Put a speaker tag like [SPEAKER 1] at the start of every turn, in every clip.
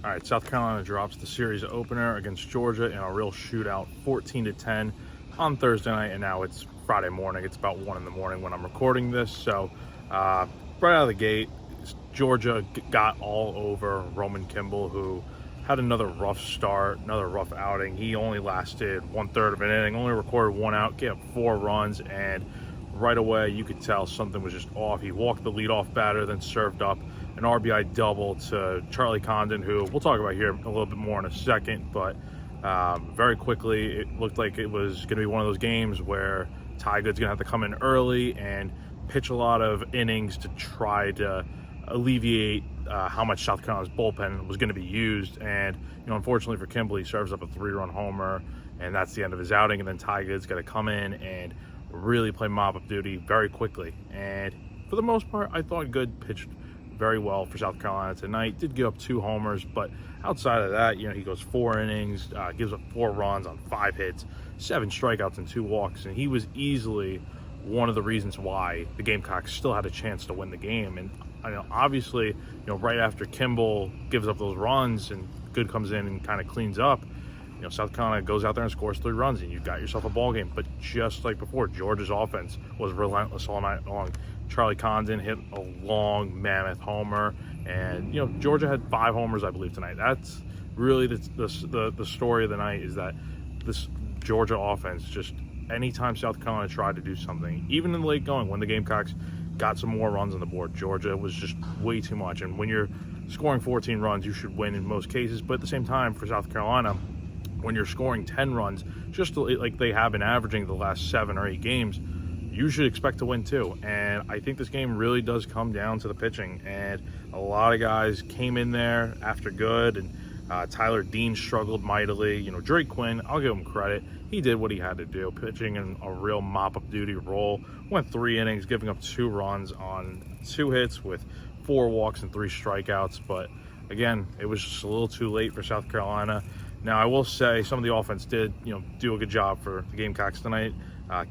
[SPEAKER 1] All right, South Carolina drops the series opener against Georgia in a real shootout, 14-10 on Thursday night, and now it's Friday morning. It's about 1 in the morning when I'm recording this. So right out of the gate, Georgia got all over Roman Kimball, who had another rough start, another rough outing. He only lasted 1/3 of an inning, only recorded 1 out, gave up 4 runs, and right away you could tell something was just off. He walked the leadoff batter, then served up an RBI double to Charlie Condon, who we'll talk about here a little bit more in a second. But very quickly, it looked like it was going to be one of those games where Ty Good's going to have to come in early and pitch a lot of innings to try to alleviate how much South Carolina's bullpen was going to be used. And unfortunately for Kimball, he serves up a 3-run homer, and that's the end of his outing. And then Ty Good's got to come in and really play mop-up duty very quickly. And for the most part, I thought Good pitched very well for South Carolina tonight. Did give up 2 homers, but outside of that, he goes 4 innings, gives up 4 runs on 5 hits, 7 strikeouts and 2 walks, and he was easily one of the reasons why the Gamecocks still had a chance to win the game. And obviously, right after Kimball gives up those runs and Good comes in and kind of cleans up, South Carolina goes out there and scores 3 runs, and you've got yourself a ball game. But just like before, Georgia's offense was relentless all night long. Charlie Condon hit a long mammoth homer, and Georgia had 5 homers, I believe, tonight. That's really the story of the night, is that this Georgia offense, just anytime South Carolina tried to do something, even in the late going, when the Gamecocks got some more runs on the board, Georgia was just way too much. And when you're scoring 14 runs, you should win in most cases. But at the same time, for South Carolina, when you're scoring 10 runs, just like they have been averaging the last 7 or 8 games, you should expect to win too. And I think this game really does come down to the pitching. And a lot of guys came in there after Good, and Tyler Dean struggled mightily. Drake Quinn, I'll give him credit. He did what he had to do, pitching in a real mop-up duty role. Went 3 innings, giving up 2 runs on 2 hits with 4 walks and 3 strikeouts. But again, it was just a little too late for South Carolina. Now, I will say some of the offense did, do a good job for the Gamecocks tonight.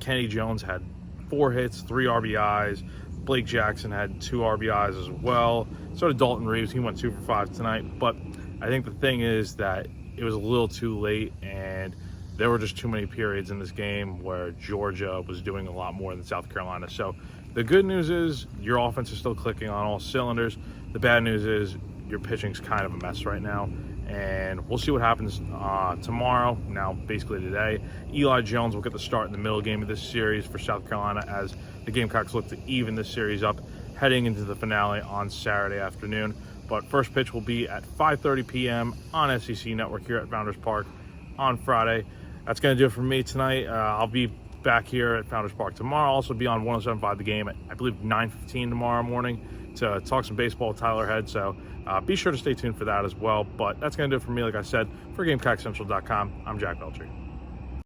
[SPEAKER 1] Kenny Jones had 4 hits, 3 RBIs. Blake Jackson had 2 RBIs as well. So did Dalton Reeves. He went 2 for 5 tonight. But I think the thing is that it was a little too late, and there were just too many periods in this game where Georgia was doing a lot more than South Carolina. So the good news is your offense is still clicking on all cylinders. The bad news is your pitching's kind of a mess right now. And we'll see what happens tomorrow, now basically today. Eli Jones will get the start in the middle game of this series for South Carolina, as the Gamecocks look to even this series up heading into the finale on Saturday afternoon. But first pitch will be at 5:30 p.m. on SEC Network here at Founders Park on Friday. That's going to do it for me tonight. I'll be back here at Founders Park tomorrow. I'll also be on 107.5 The Game at, I believe, 9:15 tomorrow morning to talk some baseball with Tyler Head. So be sure to stay tuned for that as well. But that's going to do it for me, like I said. For GamecockCentral.com, I'm Jack Veltri.